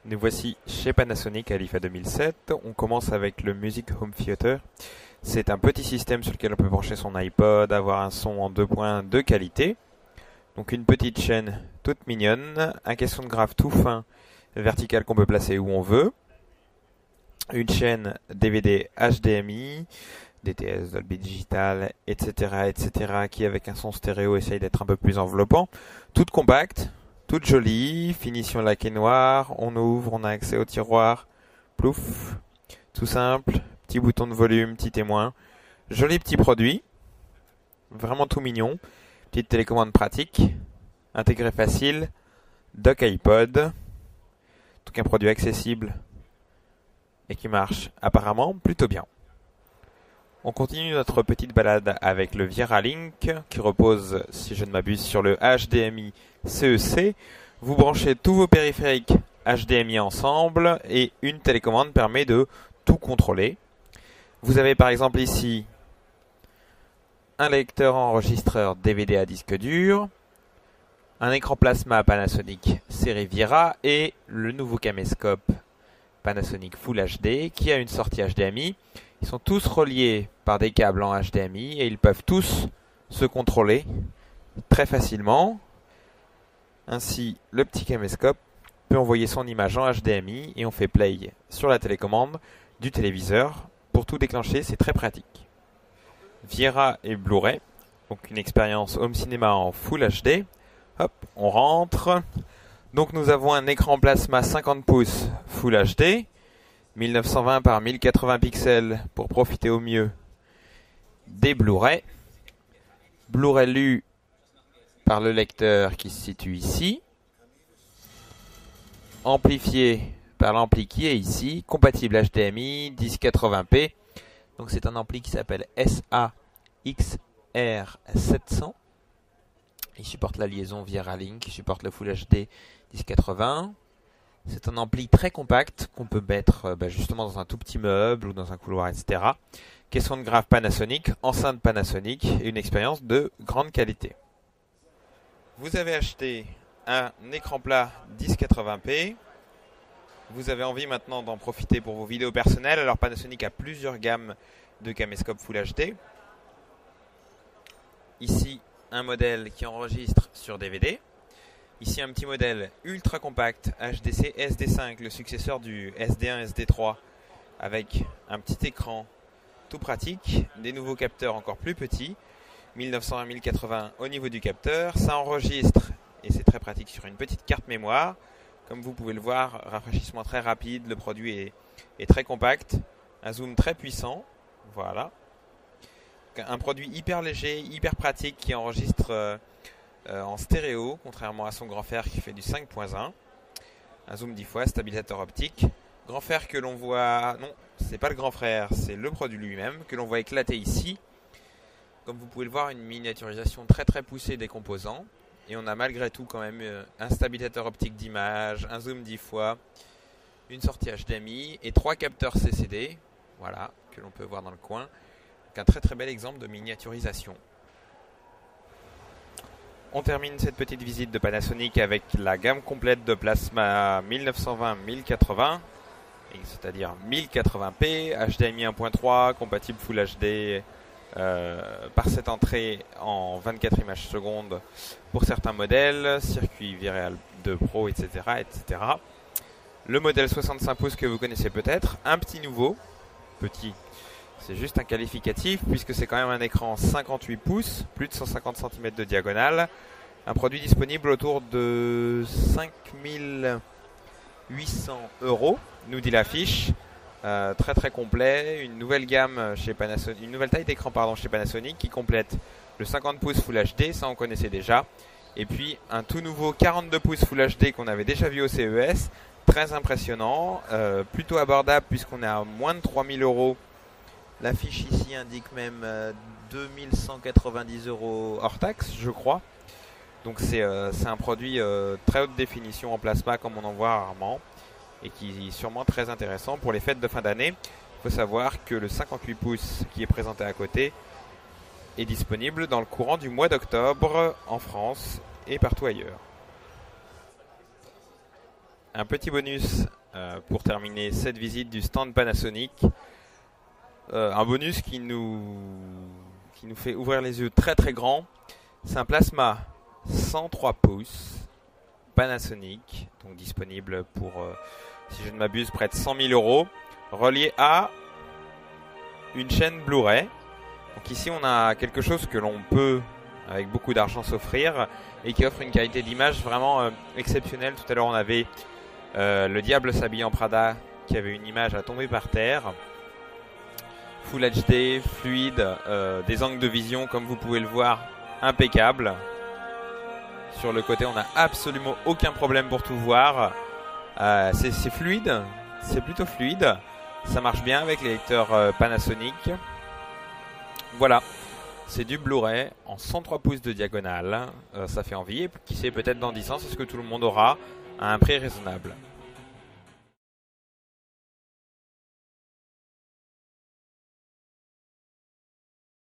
Nous voici chez Panasonic à l'IFA 2007. On commence avec le Music Home Theater. C'est un petit système sur lequel on peut brancher son iPod, avoir un son en 2 points de qualité. Donc une petite chaîne toute mignonne, un caisson de graphe tout fin, vertical qu'on peut placer où on veut. Une chaîne DVD HDMI, DTS, Dolby Digital, etc., qui avec un son stéréo essaye d'être un peu plus enveloppant. Toute compacte, toute jolie, finition laquée noire, on ouvre, on a accès au tiroir, plouf, tout simple, petit bouton de volume, petit témoin, joli petit produit, vraiment tout mignon, petite télécommande pratique, intégré facile, dock iPod, tout un produit accessible et qui marche apparemment plutôt bien. On continue notre petite balade avec le Viera Link qui repose, si je ne m'abuse, sur le HDMI CEC. Vous branchez tous vos périphériques HDMI ensemble et une télécommande permet de tout contrôler. Vous avez par exemple ici un lecteur enregistreur DVD à disque dur, un écran plasma Panasonic série Viera et le nouveau caméscope Panasonic Full HD qui a une sortie HDMI. Ils sont tous reliés par des câbles en HDMI et ils peuvent tous se contrôler très facilement. Ainsi, le petit caméscope peut envoyer son image en HDMI et on fait play sur la télécommande du téléviseur. Pour tout déclencher, c'est très pratique. Viera et Blu-ray, donc une expérience home cinéma en Full HD. Hop, on rentre. Donc nous avons un écran plasma 50 pouces Full HD. 1920 par 1080 pixels pour profiter au mieux des Blu-ray. Blu-ray lu par le lecteur qui se situe ici. Amplifié par l'ampli qui est ici. Compatible HDMI, 1080p. Donc c'est un ampli qui s'appelle SAXR700. Il supporte la liaison Viera Link, il supporte le Full HD 1080. C'est un ampli très compact qu'on peut mettre justement dans un tout petit meuble ou dans un couloir, etc. Caisson de graphe Panasonic, enceinte Panasonic et une expérience de grande qualité. Vous avez acheté un écran plat 1080p. Vous avez envie maintenant d'en profiter pour vos vidéos personnelles. Alors Panasonic a plusieurs gammes de caméscopes Full HD. Ici, un modèle qui enregistre sur DVD. Ici un petit modèle ultra compact HDC SD5, le successeur du SD1 SD3 avec un petit écran tout pratique, des nouveaux capteurs encore plus petits, 1920-1080 au niveau du capteur, ça enregistre et c'est très pratique sur une petite carte mémoire. Comme vous pouvez le voir, rafraîchissement très rapide, le produit est très compact, un zoom très puissant, voilà. Un produit hyper léger, hyper pratique qui enregistre en stéréo, contrairement à son grand frère qui fait du 5.1. Un zoom 10 fois, stabilisateur optique. Grand frère que l'on voit... Non, c'est pas le grand frère, c'est le produit lui-même, que l'on voit éclater ici. Comme vous pouvez le voir, une miniaturisation très très poussée des composants. Et on a malgré tout quand même un stabilisateur optique d'image, un zoom 10 fois, une sortie HDMI et 3 capteurs CCD, voilà, que l'on peut voir dans le coin. Donc un très très bel exemple de miniaturisation. On termine cette petite visite de Panasonic avec la gamme complète de plasma 1920-1080, c'est-à-dire 1080p, HDMI 1.3, compatible Full HD par cette entrée en 24 images secondes pour certains modèles, circuit Vireal 2 Pro, etc., etc. Le modèle 65 pouces que vous connaissez peut-être, un petit nouveau, petit. C'est juste un qualificatif puisque c'est quand même un écran 58 pouces, plus de 150 cm de diagonale. Un produit disponible autour de 5800 €, nous dit l'affiche. Très très complet, une nouvelle gamme chez Panasonic, une nouvelle taille d'écran chez Panasonic qui complète le 50 pouces Full HD, ça on connaissait déjà. Et puis un tout nouveau 42 pouces Full HD qu'on avait déjà vu au CES, très impressionnant, plutôt abordable puisqu'on est à moins de 3000 €. L'affiche ici indique même 2190 € hors taxe, je crois. Donc c'est un produit très haute définition en plasma comme on en voit rarement et qui est sûrement très intéressant pour les fêtes de fin d'année. Il faut savoir que le 58 pouces qui est présenté à côté est disponible dans le courant du mois d'octobre en France et partout ailleurs. un petit bonus pour terminer cette visite du stand Panasonic. Un bonus qui nous fait ouvrir les yeux très très grand. C'est un plasma 103 pouces Panasonic, donc disponible pour, si je ne m'abuse, près de 100 000 €, relié à une chaîne Blu-ray. Donc ici on a quelque chose que l'on peut, avec beaucoup d'argent, s'offrir et qui offre une qualité d'image vraiment exceptionnelle. Tout à l'heure on avait le diable s'habille en Prada qui avait une image à tomber par terre. Full HD, fluide, des angles de vision comme vous pouvez le voir, impeccable. Sur le côté on n'a absolument aucun problème pour tout voir. C'est fluide, c'est plutôt fluide. Ça marche bien avec les lecteurs Panasonic. Voilà, c'est du Blu-ray en 103 pouces de diagonale. Ça fait envie et qui sait, peut-être dans 10 ans c'est ce que tout le monde aura à un prix raisonnable.